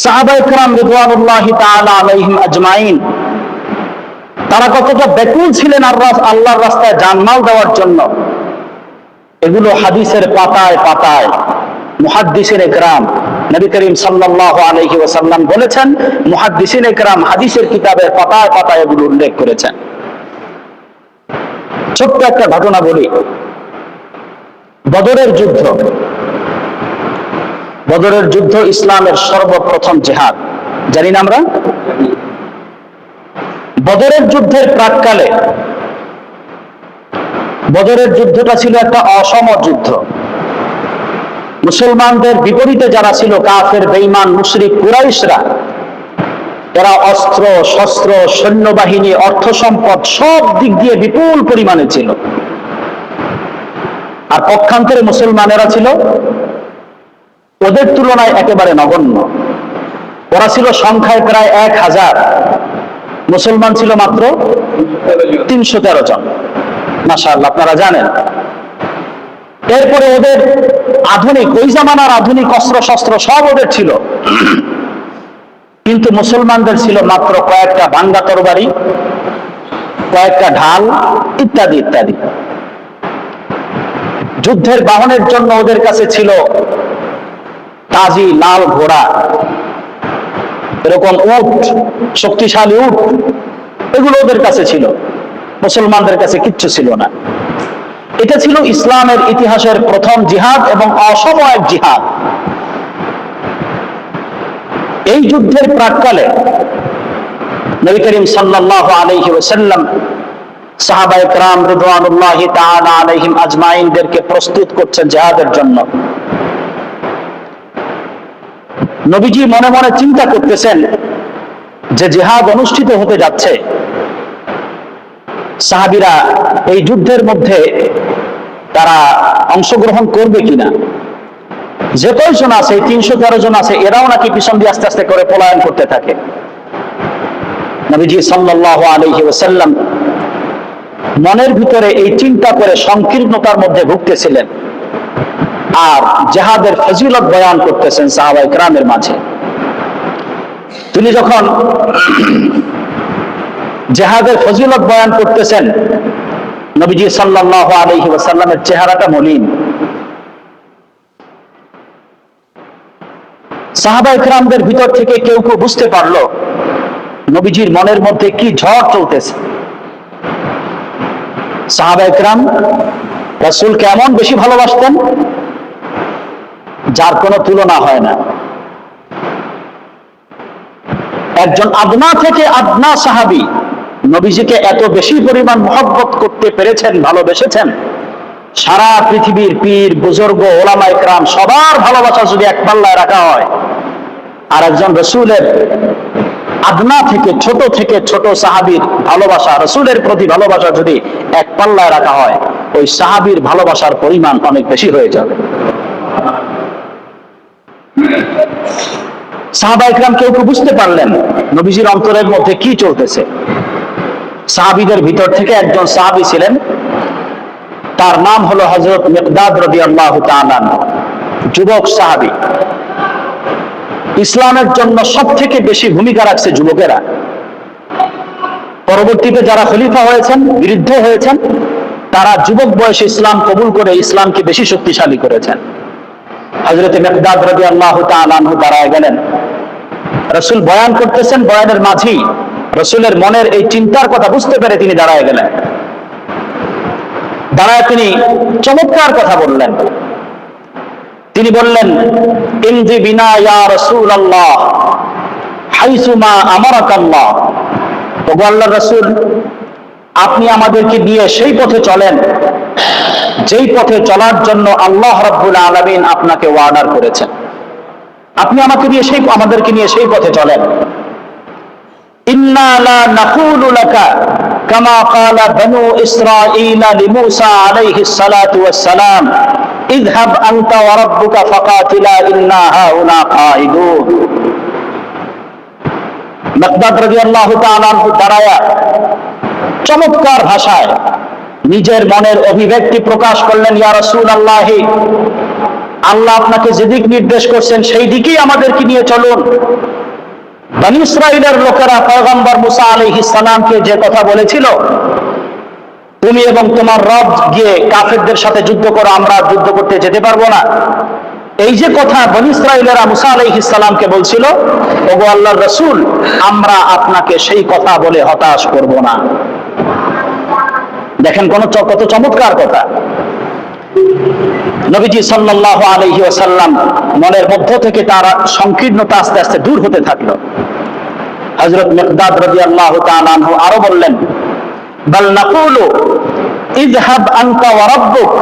সাহাবায়ে কেরাম রিদওয়ানুল্লাহি তাআলা আলাইহিম আজমাইন তারা কতটা ব্যাকুল ছিলেন আল্লাহর রাস্তায় জানমাল দেওয়ার জন্য, এগুলো হাদিসের পাতায় পাতায় মুহাদ্দিসিনে কেরাম নবী করিম সাল্লাল্লাহু আলাইহি ওয়াসাল্লাম বলেছেন, মুহাদ্দিসিনে কেরাম হাদিসের কিতাবের পাতায় পাতায় এগুলো উল্লেখ করেছেন। ছোট্ট একটা ঘটনা বলি। বদরের যুদ্ধ, বদরের যুদ্ধ ইসলামের সর্বপ্রথম জিহাদ, জানি না আমরা? বদরের যুদ্ধের প্রাক্কালে বদরের যুদ্ধটা ছিল একটা অসম যুদ্ধ। মুসলমানদের বিপরীতে যারা ছিল কাফের, বেঈমান, মুশরিক, কুরাইশরা, এরা অস্ত্র শস্ত্র, সৈন্যবাহিনী, অর্থ সম্পদ সব দিক দিয়ে বিপুল পরিমাণে ছিল। আর পক্ষান্তরে মুসলমানেরা ছিল ওদের তুলনায় একেবারে নগণ্য। ওরা ছিল সংখ্যায় প্রায় 1000, মুসলমান ছিল মাত্র 313 জন। মাশাআল্লাহ, আপনারা জানেন। এরপরে ওদের আধুনিক, ওই জামানার আধুনিক অস্ত্র শস্ত্র সব ওদের ছিল, কিন্তু মুসলমানদের ছিল মাত্র কয়েকটা ভাঙ্গা তরবারি, কয়েকটা ঢাল ইত্যাদি ইত্যাদি। যুদ্ধের বাহনের জন্য ওদের কাছে ছিল তাজি লাল ঘোড়া, এরকম উট, শক্তিশালী উট, এগুলো ওদের কাছে ছিল। মুসলমানদের কাছে কিচ্ছু ছিল না। এটা ছিল ইসলামের ইতিহাসের প্রথম জিহাদ এবং অসম এক জিহাদ। এই যুদ্ধের প্রাক্কালে নবী করিম সাল্লাল্লাহু আলাইহি ওয়াসাল্লাম সাহাবায়ে কেরাম রিদওয়ানুল্লাহি তাআলা আলাইহিম আজমাইনদেরকে প্রস্তুত করছেন জিহাদের জন্য। নবীজি মনে মনে চিন্তা করতেছেন যে জিহাদ অনুষ্ঠিত হতে যাচ্ছে, সাহাবীরা এই যুদ্ধের মধ্যে তারা অংশগ্রহণ করবে কিনা। যে কয়জন আছে, 313 জন আছে, এরাও নাকি পিছন দিয়ে আস্তে আস্তে করে পলায়ন করতে থাকে। নবীজি সাল্লাল্লাহু আলাইহি ওয়াসাল্লাম মনের ভিতরে এই চিন্তা করে সংকীর্ণতার মধ্যে ভুগতেছিলেন আর জিহাদের ফজিলত বয়ান করতেছেন সাহাবায়ে কেরামের মাঝে। তিনি যখন জিহাদের ফজিলত বয়ান করতেছেন, নবীজি সাল্লাল্লাহু আলাইহি ওয়াসাল্লামের চেহারাটা মলিন। সাহাবায়ে কেরামদের ভিতর থেকে কেউ কেউ বুঝতে পারলো নবীজির মনের মধ্যে কি ঝড় চলতেছে। সাহাবায়ে কেরাম রাসূলকে এমন বেশি ভালোবাসতেন যার কোনো তুলনা হয় না। একজন আদনা থেকে আদনা সাহাবী নবীজিকে এত বেশি পরিমাণ মহব্বত করতে পেরেছেন, ভালোবেসেছেন, সারা পৃথিবীর পীর বুজুর্গ ওলামায়ে কেরাম সবার ভালোবাসা যদি এক পাল্লায় রাখা হয়, আর একজন রাসূলের আদনা থেকে ছোট সাহাবীর ভালোবাসা, রাসূলের প্রতি ভালোবাসা যদি এক পাল্লায় রাখা হয়, ওই সাহাবীর ভালোবাসার পরিমাণ অনেক বেশি হয়ে যাবে। সাহাবায়ে কেরাম কেউ কেউ বুঝতে পারলেন নবীজির অন্তরের মধ্যে কি চলতেছে। সাহাবীদের ভিতর থেকে একজন সাহাবী ছিলেন, তার নাম হলো হযরত মিকদাদ রাদিয়াল্লাহু তাআলা, যুবক সাহাবী। ইসলামের জন্য সবথেকে বেশি ভূমিকা রাখছে যুবকেরা। পরবর্তীতে যারা খলিফা হয়েছেন, বিরুদ্ধ হয়েছেন, তারা যুবক বয়সে ইসলাম কবুল করে ইসলামকে বেশি শক্তিশালী করেছেন। হযরত মিকদাদ রাদিয়াল্লাহু তাআলা আনহু দাঁড়ায় গেলেন। রাসূল বয়ান করতেছেন, বয়ানের মাঝেই রাসূলের মনের এই চিন্তার কথা বুঝতে পেরে তিনি দাঁড়ায় গেলেন। দাঁড়ায় তিনি চমৎকার কথা বললেন। তিনি বললেন, ইমদি বিনা ইয়া রাসূলুল্লাহ হাইসুমা আমারাকাল্লাহ। ওগো আল্লাহর রাসূল, আপনি আমাদেরকে নিয়ে সেই পথে চলেন যেই পথে চলার জন্য আল্লাহ রাব্বুল আলামিন আপনাকে অর্ডার করেছেন। আপনি আমাদেরকে নিয়ে সেই পথে চলেন। ইন্না লা নাকুলু লাকা কামা ক্বালা বানু ইসরাঈলা লিমূসা আলাইহিস সালাতু ওয়াস সালাম, ইযহাব আনতা ওয়া রাব্বুকা ফাকাতিলা ইন্না হাউনা কাঈদুন। মিকদাদ রাদিয়াল্লাহু তাআলা আনহু দাঁড়ায়া চমৎকার ভাষায় নিজের মনের অভিব্যক্তি প্রকাশ করলেন, ইয়া রাসূলুল্লাহ, আল্লাহ আপনাকে যেদিক নির্দেশ করছেন সেই দিকেই আমাদেরকে নিয়ে চলুন। বনী ইসরাইলের লোকেরা পয়গম্বর মুসা আলাইহিস সালামকে যে কথা বলেছিল, তুমি এবং তোমার রব গিয়ে কাফেরদের সাথে যুদ্ধ করো, আমরা যুদ্ধ করতে যেতে পারবো না, এই যে কথা বনী ইসরাইলেরা মুসা আলাইহিস সালামকে বলছিল, ওগো আল্লাহর রাসূল, আমরা আপনাকে সেই কথা বলে হতাশ করব না। দেখেন কত চমৎকার কথা। নবীজি সাল্লাল্লাহু আলাইহি ওয়াসাল্লাম মনের মধ্য থেকে তার সংকীর্ণতা আস্তে আস্তে দূর হতে থাকলো। হযরত মিকদাদ রাদিয়াল্লাহু তাআলা আনহু আরো বললেন, বাল নাকুলু ইযহাব আনতা ওয়া রাব্বুক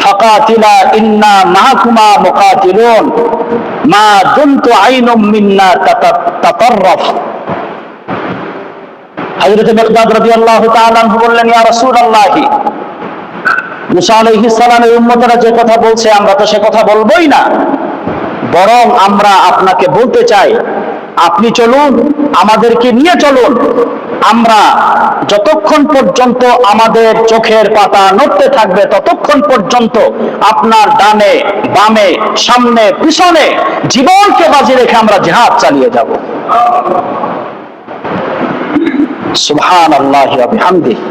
ফাকাতিলা ইন্না মাআকুমা মুকাতিলুন মা দুনতু আইনুম মিন্না তাতাররাফ। হযরত মিকদাদ রাদিয়াল্লাহু তাআলা আনহু বললেন, ইয়া রাসূলুল্লাহ, মুসা আলাইহিস সালামের উম্মতরা যে কথা বলছে আমরা তো সে কথা বলবোই না, বরং আমরা আপনাকে বলতে চাই আপনি চলুন, আমাদেরকে নিয়ে চলুন। আমরা যতক্ষণ পর্যন্ত আমাদের চোখের পাতা নড়তে থাকবে ততক্ষণ পর্যন্ত আপনার ডানে বামে সামনে পিছনে জীবনকে বাজি রেখে আমরা জিহাদ চালিয়ে যাব। সুবহানাল্লাহি ওয়া বিহামদিহি।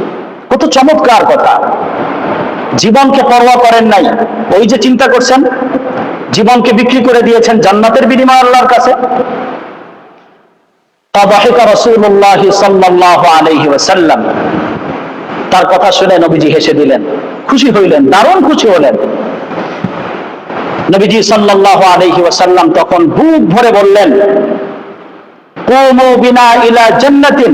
কত চমৎকার কথা। জীবনকে পরোয়া করেন নাই, ওই যে চিন্তা করছেন জীবনকে বিক্রি করে দিয়েছেন জান্নাতের বিনিময়ে আল্লাহর কাছে। ফাদাহিকা রাসূলুল্লাহ সাল্লাল্লাহু আলাইহি ওয়াসাল্লাম, তার কথা শুনে নবীজি হেসে দিলেন, খুশি হইলেন, দারুণ খুশি হলেন। নবীজি সাল্লাল্লাহু আলাইহি ওয়াসাল্লাম তখন বুক ভরে বললেন, কুমু বিনা ইলা জান্নাতিন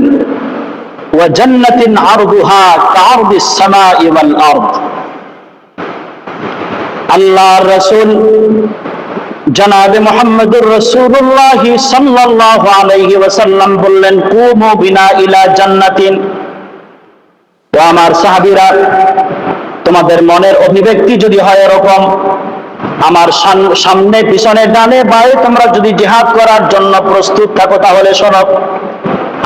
ওয়া জান্নাতিন আরদুহা কাআরদিস সামাই ওয়াল আরদ। আল্লাহর রাসূল জনাবে মুহাম্মদুর রাসূলুল্লাহ সাল্লাল্লাহু আলাইহি ওয়াসাল্লাম বললেন, কুমু বিনা ইলা জান্নাতিন। ও আমার সাহাবীরা, তোমাদের মনের অভিব্যক্তি যদি হয় এরকম, আমার সামনে পিছনে ডানে বায়ে তোমরা যদি জিহাদ করার জন্য প্রস্তুত থাকো, তাহলে শোনো,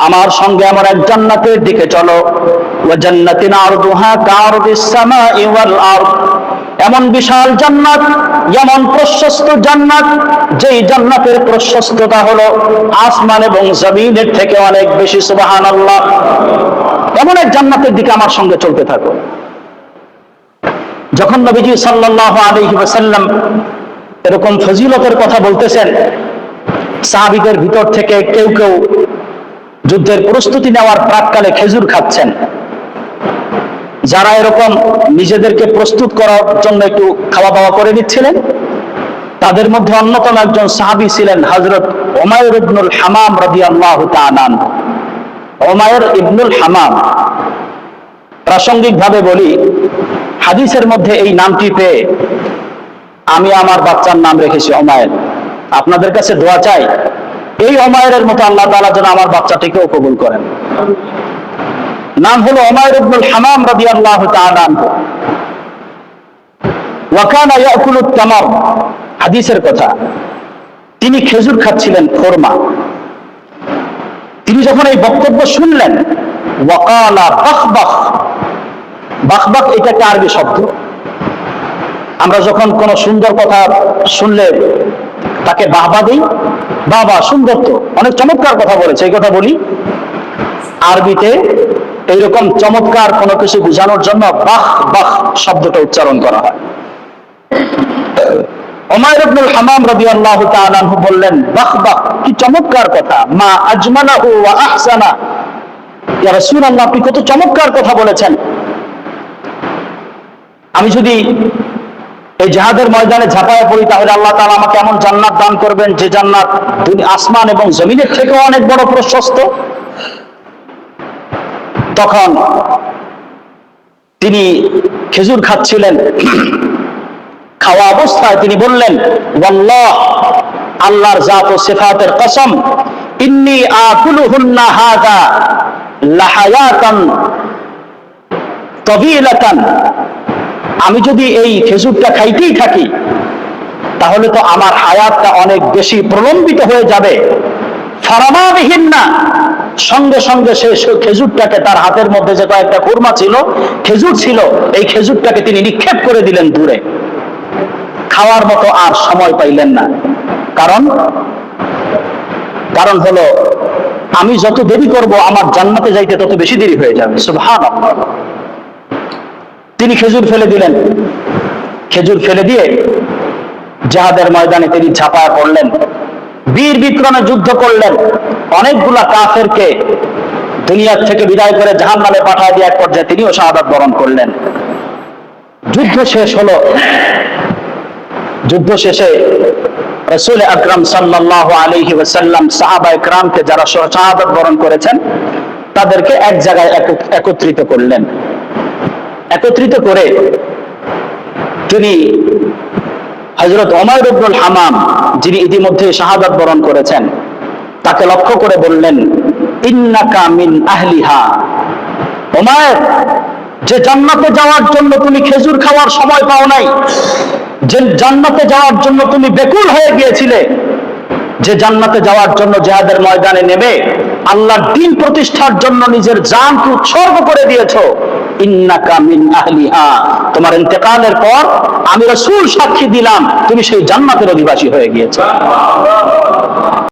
আমার সঙ্গে এমন এক জান্নাতের দিকে চলো। ওয়া জান্নাতিন আরদুহা কাআরদিস সামাই ওয়াল আরদ, এমন বিশাল জান্নাত, এমন প্রশস্ত জান্নাত, যেই জান্নাতের প্রশস্ততা হলো আসমান এবং জমিনের থেকে অনেক বেশি। সুবহানাল্লাহ। এমন এক জান্নাতের দিকে আমার সঙ্গে চলতে থাকো। যখন নবীজি সাল্লাল্লাহু আলাইহি ওয়াসাল্লাম এরকম ফজিলতের কথা বলতেছেন, সাহাবীদের ভিতর থেকে কেউ কেউ যুদ্ধের প্রস্তুতি নেওয়ার প্রাককালে খেজুর খাচ্ছেন। যারা এরকম নিজেদেরকে প্রস্তুত করার জন্য একটু খাওয়া দাওয়া করে দিচ্ছিলেন, তাদের মধ্যে অন্যতম একজন সাহাবী ছিলেন হযরত উমাইর ইবনুল হামাম রাদিয়াল্লাহু তাআলা আনহু। উমাইর ইবনুল হামাম, প্রাসঙ্গিকভাবে বলি, হাদিসের মধ্যে এই নামটি পেয়ে আমি আমার বাচ্চার নাম রেখেছি উমাইর। আপনাদের কাছে দোয়া চাই, এই উমাইরের মতো আল্লাহ তাআলা যেন আমার বাচ্চাটিকেও কবুল করেন। নাম হলো উমাইর ইবনুল হামাম রাদিয়াল্লাহু তাআলা আনহু। ওয়া কানা ইয়াকুলুত তামার, হাদিসের কথা, তিনি খেজুর খাচ্ছিলেন, খোরমা। তিনি যখন এই বক্তব্য শুনলেন, ওয়াকালা বাখবাখ, বাখবাখ এটা একটা আরবি শব্দ। আমরা যখন কোনো সুন্দর কথা শুনলে তাকে বাহবা দিই, বাবা সুন্দর তো, অনেক চমৎকার কথা বলেছে, এই কথা বলি। আরবিতে এইরকম চমৎকার কোনো কিছু বোঝানোর জন্য বাহ বাহ শব্দটা উচ্চারণ করা হয়। উমাইর ইবনুল হামাম রাদিয়াল্লাহু তাআলা আনহু বললেন, বাহ বাহ, কি চমৎকার কথা, মা আজমানাহু ওয়া আহসানা। ইয়া রাসূলুল্লাহ, আপনি কত চমৎকার কথা বলেছেন। আমি যদি এই জিহাদের ময়দানে ঝাঁপায় পড়ি, তাহলে আল্লাহ তাআলা আমাকে এমন জান্নাত দান করবেন যে জান্নাত আসমান এবং জমিনের থেকেও অনেক বড় প্রশস্ত। তখন তিনি খেজুর খাচ্ছিলেন, খাওয়া অবস্থায় তিনি বললেন, ওয়াল্লাহ, আল্লাহর জাত ও সিফাতের কসম, ইন্নী আকুলুহুন্না হাযা লাহায়াতান তাবিলাতান, আমি যদি এই খেজুরটা খাইতেই থাকি তাহলে তো আমার হায়াতটা অনেক বেশি প্রলম্বিত হয়ে যাবে। ফারামা বিহিন্না, সঙ্গে সঙ্গে সে খেজুরটাকে, তার হাতের মধ্যে যে কয়েকটা খুরমা ছিল, খেজুর ছিল, এই খেজুরটাকে তিনি নিক্ষেপ করে দিলেন দূরে। খাওয়ার মতো আর সময় পাইলেন না। কারণ হলো আমি যত দেরি করব আমার জান্নাতে যাইতে তত বেশি দেরি হয়ে যাবে। সুবহানাল্লাহ। তিনি খেজুর ফেলে দিলেন। খেজুর ফেলে দিয়ে জিহাদের ময়দানে তিনি ঝাঁপায় পড়লেন, বীর বিক্রমে যুদ্ধ করলেন, অনেকগুলা কাফেরকে দুনিয়া থেকে বিদায় করে জাহান্নামে পাঠায় দিয়ে এক পর্যায়ে তিনিও শাহাদাত বরণ করলেন। যুদ্ধ শেষ হলো। যুদ্ধ শেষে রাসূল আকরাম সাল্লাল্লাহু আলাইহি ওয়াসাল্লাম সাহাবায়ে কেরামকে যারা শাহাদাত বরণ করেছেন তাদেরকে এক জায়গায় একত্রিত করলেন। একত্রিত করে তিনি হযরত উমাইর ইবনুল হামাম, যিনি ইতিমধ্যে শাহাদাত বরণ করেছেন, তাকে লক্ষ্য করে বললেন, ইন্নাকা মিন আহলিহা। উমাইর, যে জান্নাতে যাওয়ার জন্য তুমি খেজুর খাওয়ার সময় পাও নাই, যে জান্নাতে যাওয়ার জন্য তুমি বেকুল হয়ে গিয়েছিলে, যে জান্নাতে যাওয়ার জন্য জিহাদের ময়দানে নেমে আল্লাহর দ্বীন প্রতিষ্ঠার জন্য নিজের জানকে উৎসর্গ করে দিয়েছো, ইন্নাকা মিন আহলিহা। তোমার ইন্তেকালের পর আমি রাসূল সাক্ষী দিলাম তুমি সেই জান্নাতের অধিবাসী হয়ে গিয়েছো।